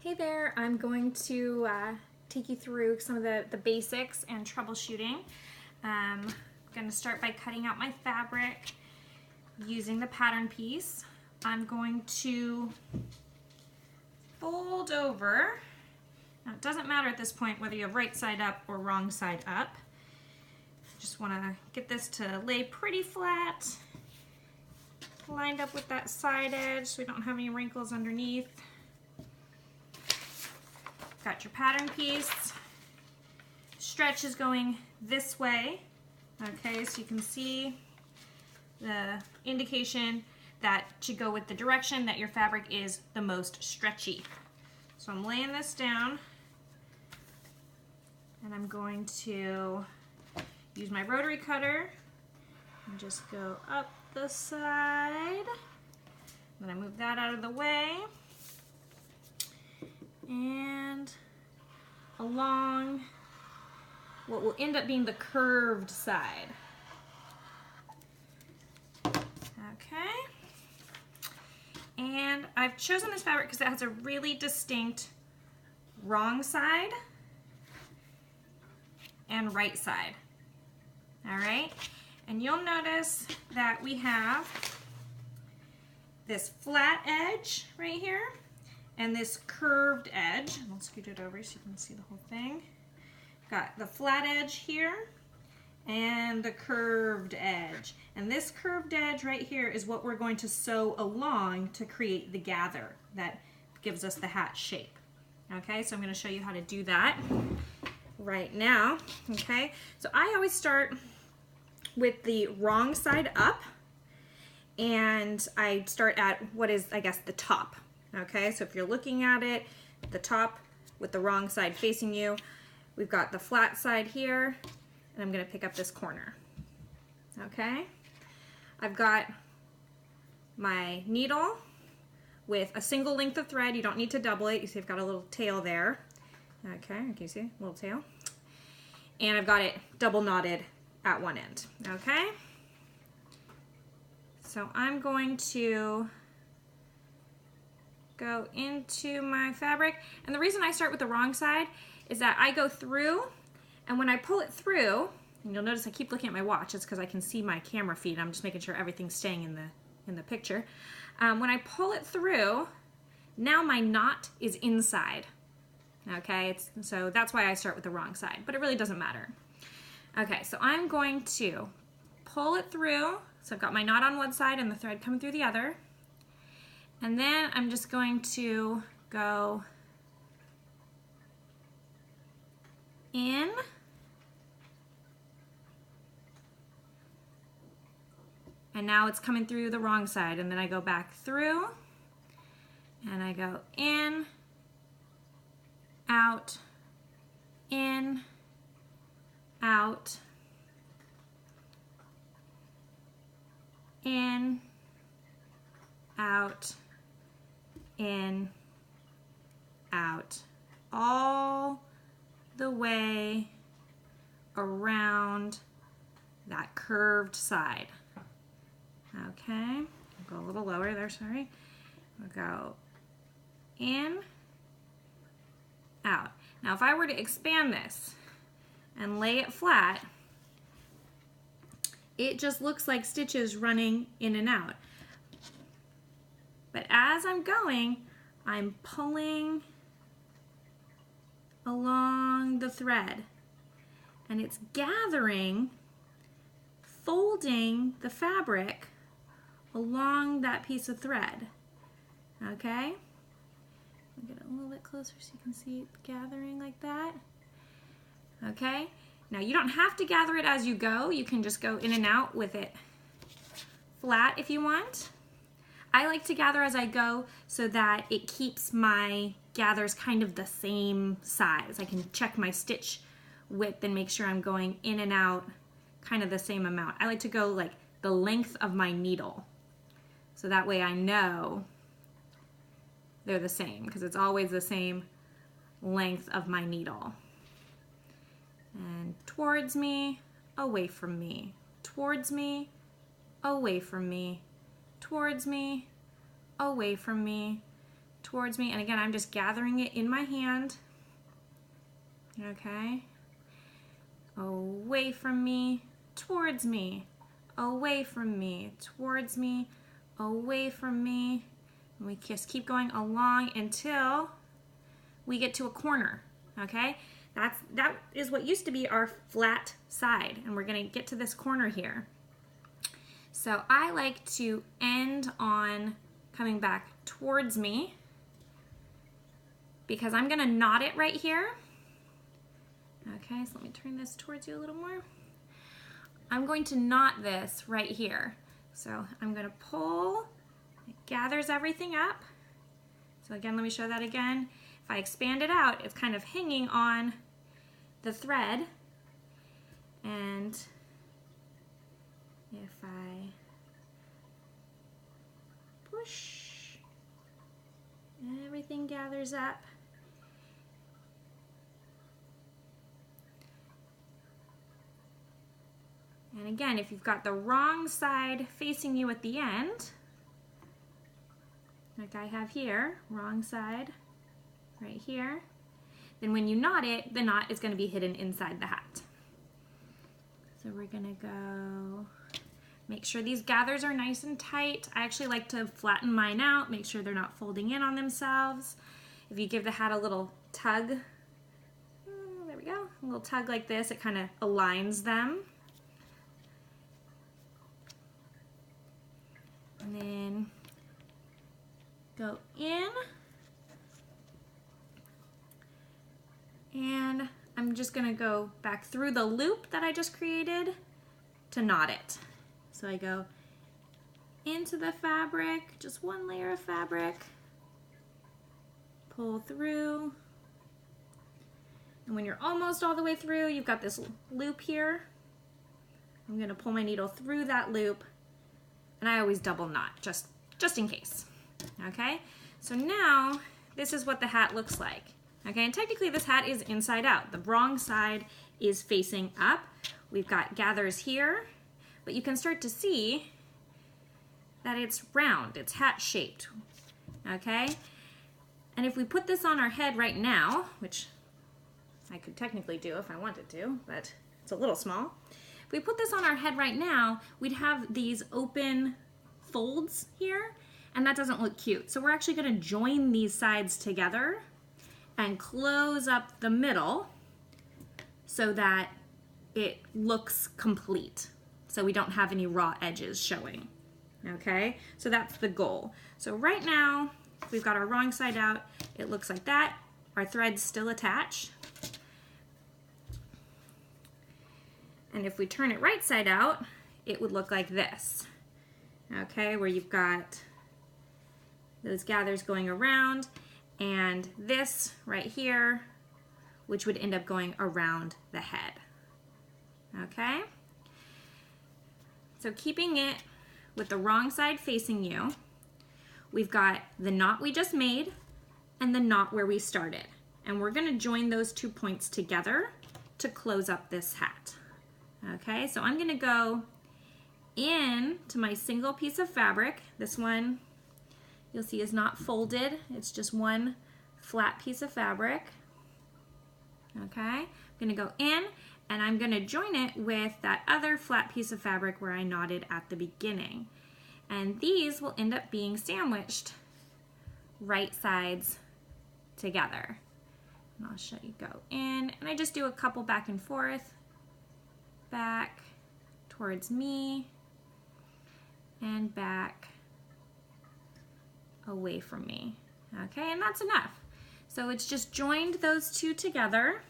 Hey there, I'm going to take you through some of the basics and troubleshooting. I'm going to start by cutting out my fabric using the pattern piece. I'm going to fold over. Now it doesn't matter at this point whether you have right side up or wrong side up. Just want to get this to lay pretty flat, lined up with that side edge so we don't have any wrinkles underneath. Got your pattern piece. Stretch is going this way. Okay, so you can see the indication that should go with the direction that your fabric is the most stretchy. So I'm laying this down and I'm going to use my rotary cutter and just go up the side. Then I move that out of the way and along what will end up being the curved side. Okay. And I've chosen this fabric because it has a really distinct wrong side and right side. All right. And you'll notice that we have this flat edge right here and this curved edge. And I'll scoot it over so you can see the whole thing. Got the flat edge here and the curved edge. And this curved edge right here is what we're going to sew along to create the gather that gives us the hat shape. Okay, so I'm going to show you how to do that right now. Okay, so I always start with the wrong side up and I start at what is, I guess, the top. Okay, so if you're looking at it, the top with the wrong side facing you, we've got the flat side here, and I'm going to pick up this corner. Okay, I've got my needle with a single length of thread. You don't need to double it. You see I've got a little tail there. Okay, can you see? A little tail. And I've got it double knotted at one end. Okay, so I'm going to go into my fabric, and the reason I start with the wrong side is that I go through, and when I pull it through, and you'll notice I keep looking at my watch, it's because I can see my camera feed. I'm just making sure everything's staying in the picture. When I pull it through, now my knot is inside. Okay, so that's why I start with the wrong side, but it really doesn't matter. Okay, so I'm going to pull it through. So I've got my knot on one side and the thread coming through the other. And then I'm just going to go in and now it's coming through the wrong side, and then I go back through and I go in, out, in, out, in, out, in, out, all the way around that curved side. Okay, I'll go a little lower there, sorry. We'll go in, out. Now if I were to expand this and lay it flat, it just looks like stitches running in and out. But as I'm going, I'm pulling along the thread, and it's gathering, folding the fabric along that piece of thread. Okay? I'll get it a little bit closer so you can see it gathering like that. Okay? Now you don't have to gather it as you go. You can just go in and out with it flat if you want. I like to gather as I go so that it keeps my gathers kind of the same size. I can check my stitch width and make sure I'm going in and out kind of the same amount. I like to go like the length of my needle, so that way I know they're the same, because it's always the same length of my needle. And towards me, away from me, towards me, away from me, towards me, away from me, towards me. And again, I'm just gathering it in my hand. Okay. Away from me, towards me, away from me, towards me, away from me. And we just keep going along until we get to a corner, okay? That is what used to be our flat side, and we're gonna get to this corner here. So I like to end on coming back towards me because I'm gonna knot it right here. Okay, so let me turn this towards you a little more. I'm going to knot this right here. So I'm gonna pull, it gathers everything up. So again, let me show that again. If I expand it out, it's kind of hanging on the thread. And if I push, everything gathers up. And again, if you've got the wrong side facing you at the end, like I have here, wrong side, right here, then when you knot it, the knot is going to be hidden inside the hat. So we're going to go, make sure these gathers are nice and tight. I actually like to flatten mine out, make sure they're not folding in on themselves. If you give the hat a little tug, there we go, a little tug like this, it kind of aligns them. And then go in, and I'm just gonna go back through the loop that I just created to knot it. So I go into the fabric, just one layer of fabric, pull through, and when you're almost all the way through, you've got this loop here. I'm gonna pull my needle through that loop, and I always double knot, just in case, okay? So now, this is what the hat looks like, okay? And technically this hat is inside out. The wrong side is facing up. We've got gathers here, but you can start to see that it's round, it's hat shaped, okay? And if we put this on our head right now, which I could technically do if I wanted to, but it's a little small. If we put this on our head right now, we'd have these open folds here, and that doesn't look cute. So we're actually gonna join these sides together and close up the middle so that it looks complete. So we don't have any raw edges showing, okay? So that's the goal. So right now, we've got our wrong side out. It looks like that. Our thread's still attached. And if we turn it right side out, it would look like this, okay, where you've got those gathers going around, and this right here, which would end up going around the head, okay? So keeping it with the wrong side facing you, we've got the knot we just made and the knot where we started, and we're gonna join those 2 points together to close up this hat. Okay, so I'm gonna go in to my single piece of fabric. This one you'll see is not folded, it's just one flat piece of fabric. Okay, I'm gonna go in and I'm gonna join it with that other flat piece of fabric where I knotted at the beginning. And these will end up being sandwiched right sides together. And I'll show you, go in, and I just do a couple back and forth. Back towards me and back away from me. Okay, and that's enough. So it's just joined those two together.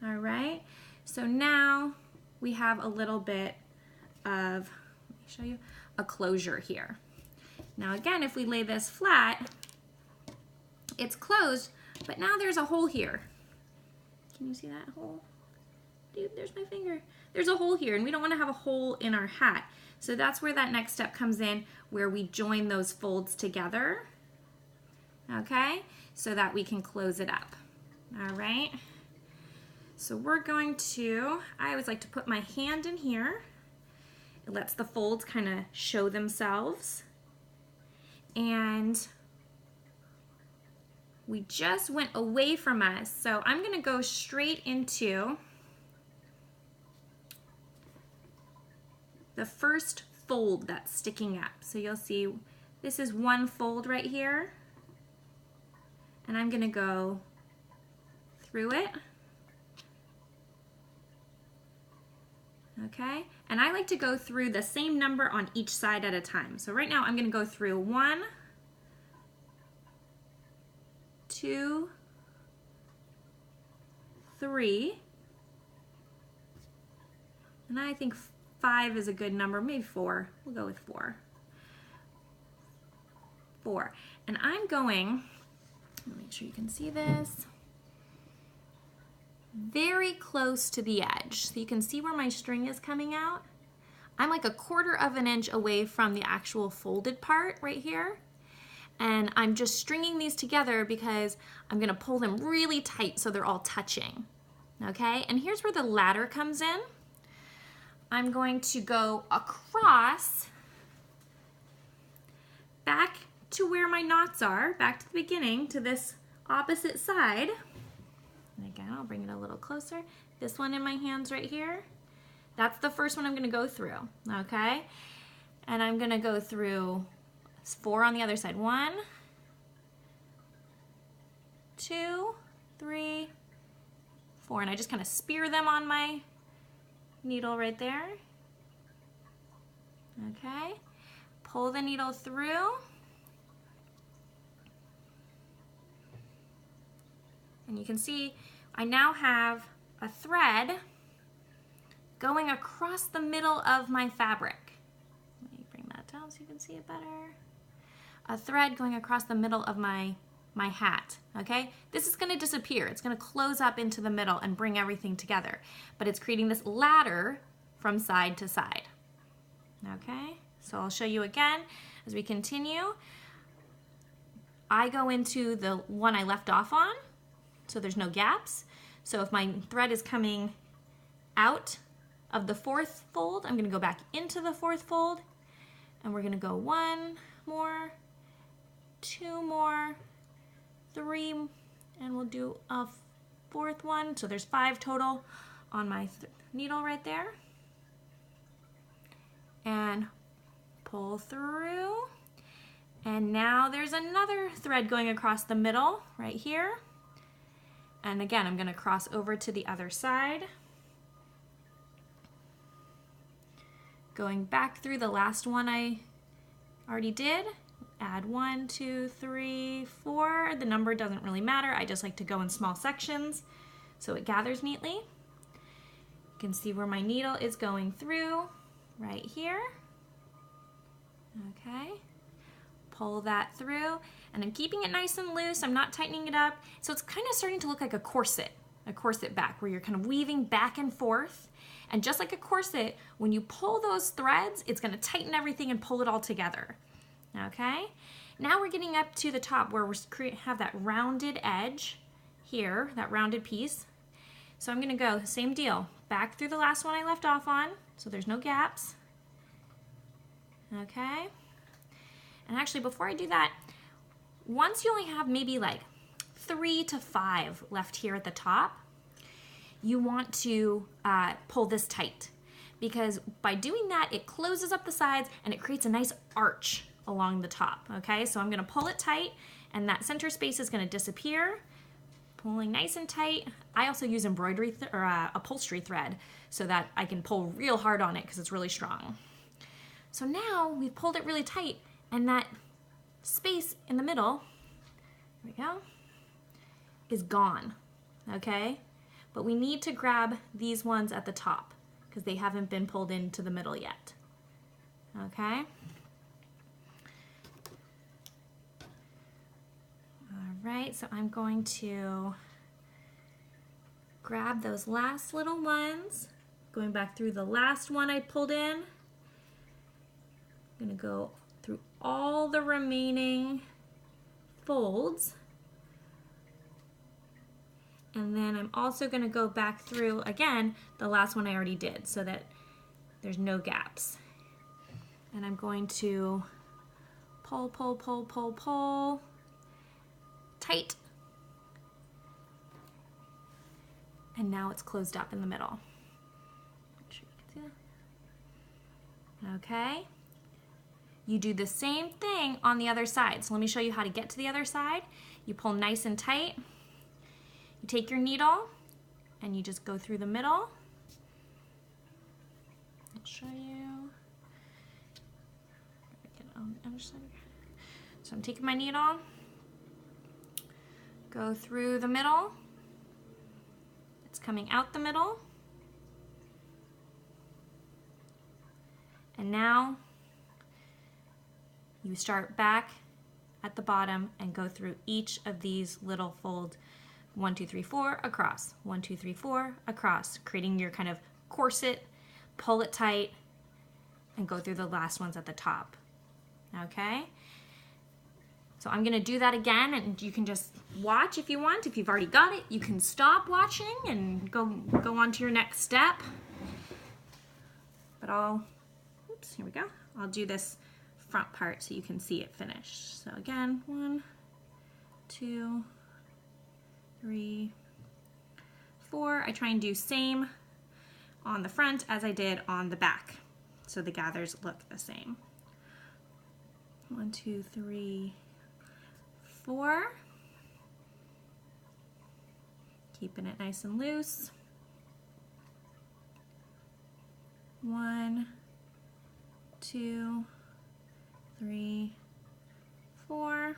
All right, so now we have a little bit of, let me show you, a closure here. Now again, if we lay this flat, it's closed, but now there's a hole here. Can you see that hole? Dude, there's my finger. There's a hole here, and we don't want to have a hole in our hat. So that's where that next step comes in, where we join those folds together, okay, so that we can close it up. All right. So we're going to, I always like to put my hand in here. It lets the folds kind of show themselves. and we just went away from us. So I'm gonna go straight into the first fold that's sticking up. So you'll see this is one fold right here, and I'm gonna go through it. Okay, and I like to go through the same number on each side at a time. So right now I'm gonna go through 1, 2, 3, and I think 5 is a good number, maybe 4. We'll go with 4. 4. And I'm going, make sure you can see this, very close to the edge. So you can see where my string is coming out. I'm like 1/4 of an inch away from the actual folded part right here. And I'm just stringing these together because I'm gonna pull them really tight so they're all touching. Okay, and here's where the ladder comes in. I'm going to go across back to where my knots are, back to the beginning, to this opposite side. And again, I'll bring it a little closer. This one in my hands right here. That's the first one I'm gonna go through, okay? And I'm gonna go through 4 on the other side. 1, 2, 3, 4. And I just kind of spear them on my needle right there. Okay, pull the needle through. And you can see I now have a thread going across the middle of my fabric. Let me bring that down so you can see it better. A thread going across the middle of my hat, okay? This is gonna disappear. It's gonna close up into the middle and bring everything together, but it's creating this ladder from side to side, okay? So I'll show you again as we continue. I go into the one I left off on, so there's no gaps. So if my thread is coming out of the 4th fold, I'm gonna go back into the 4th fold, and we're gonna go 1 more, 2 more, 3, and we'll do a 4th one. So there's 5 total on my needle right there. And pull through. And now there's another thread going across the middle right here. And again, I'm gonna cross over to the other side. Going back through the last one I already did. Add 1, 2, 3, 4. The number doesn't really matter. I just like to go in small sections so it gathers neatly. You can see where my needle is going through right here. Okay, pull that through, and I'm keeping it nice and loose. I'm not tightening it up. So it's kind of starting to look like a corset back, where you're kind of weaving back and forth. And just like a corset, when you pull those threads, it's gonna tighten everything and pull it all together. Okay, now we're getting up to the top where we have that rounded edge here, that rounded piece. So I'm gonna go, same deal, back through the last one I left off on, so there's no gaps. Okay, and actually before I do that, once you only have maybe like 3 to 5 left here at the top, you want to pull this tight, because by doing that, it closes up the sides and it creates a nice arch along the top, okay? So I'm gonna pull it tight, and that center space is gonna disappear. Pulling nice and tight. I also use embroidery or upholstery thread so that I can pull real hard on it because it's really strong. So now we've pulled it really tight, and that space in the middle, there we go, is gone, okay? But we need to grab these ones at the top because they haven't been pulled into the middle yet, okay? All right, so I'm going to grab those last little ones, going back through the last one I pulled in. I'm gonna go through all the remaining folds. And then I'm also gonna go back through, again, the last one I already did so that there's no gaps. And I'm going to Pull, pull, pull, pull, pull. Tight. And now it's closed up in the middle. Make sure you can see that. Okay. You do the same thing on the other side. So let me show you how to get to the other side. You pull nice and tight. You take your needle and you just go through the middle. I'll show you. Get it on the other side. So I'm taking my needle, go through the middle. It's coming out the middle. And now you start back at the bottom and go through each of these little folds. 1, 2, 3, 4 across. 1, 2, 3, 4 across, creating your kind of corset. Pull it tight and go through the last ones at the top. Okay? So I'm gonna do that again, and you can just watch if you want. If you've already got it, you can stop watching and go on to your next step. But oops, here we go. I'll do this front part so you can see it finished. So again, 1, 2, 3, 4. I try and do same on the front as I did on the back, so the gathers look the same. 1, 2, 3, 4. Keeping it nice and loose. 1, 2, 3, 4.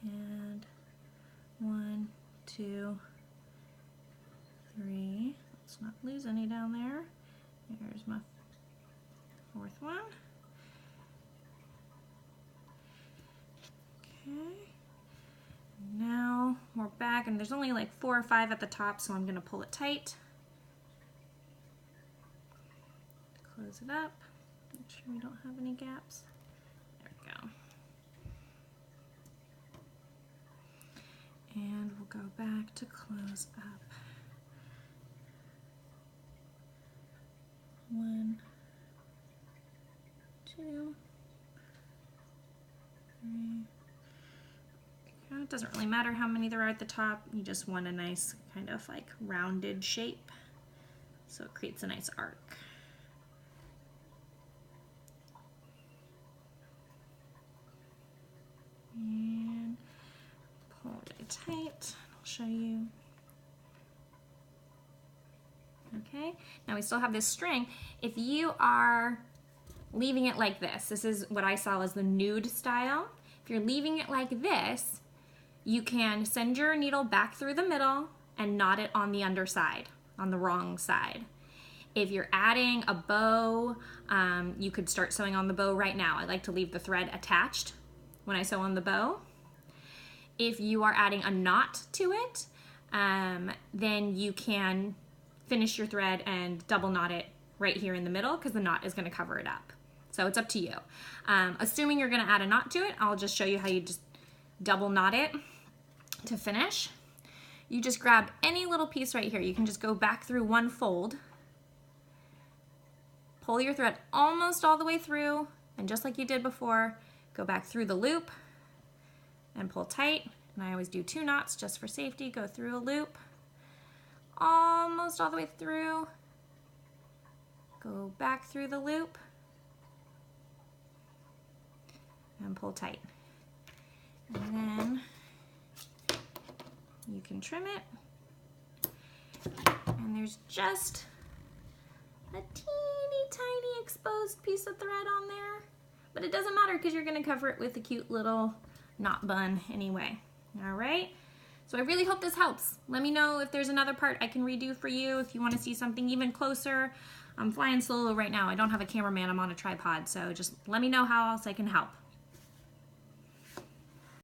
And 1, 2, 3. Let's not lose any down there. There's my 4th one. Okay. Now we're back, and there's only like 4 or 5 at the top, so I'm going to pull it tight. Close it up. Make sure we don't have any gaps. There we go. And we'll go back to close up. 1, 2, 3. Okay, it doesn't really matter how many there are at the top. You just want a nice kind of like rounded shape, so it creates a nice arc. And pull it tight. I'll show you. Okay, now we still have this string. If you are leaving it like this is what I saw as the nude style. If you're leaving it like this, you can send your needle back through the middle and knot it on the underside, on the wrong side. If you're adding a bow, you could start sewing on the bow right now. I like to leave the thread attached when I sew on the bow. If you are adding a knot to it, then you can finish your thread and double knot it right here in the middle, because the knot is going to cover it up. So it's up to you. Assuming you're going to add a knot to it, I'll just show you how you just double knot it to finish. You just grab any little piece right here. You can just go back through one fold, pull your thread almost all the way through, and just like you did before, go back through the loop and pull tight. And I always do 2 knots just for safety. Go through a loop, almost all the way through, go back through the loop, and pull tight. And then you can trim it. And there's just a teeny tiny exposed piece of thread on there, but it doesn't matter because you're going to cover it with a cute little knot bun anyway. All right, so I really hope this helps. Let me know if there's another part I can redo for you, if you want to see something even closer. I'm flying solo right now. I don't have a cameraman. I'm on a tripod, so just let me know how else I can help.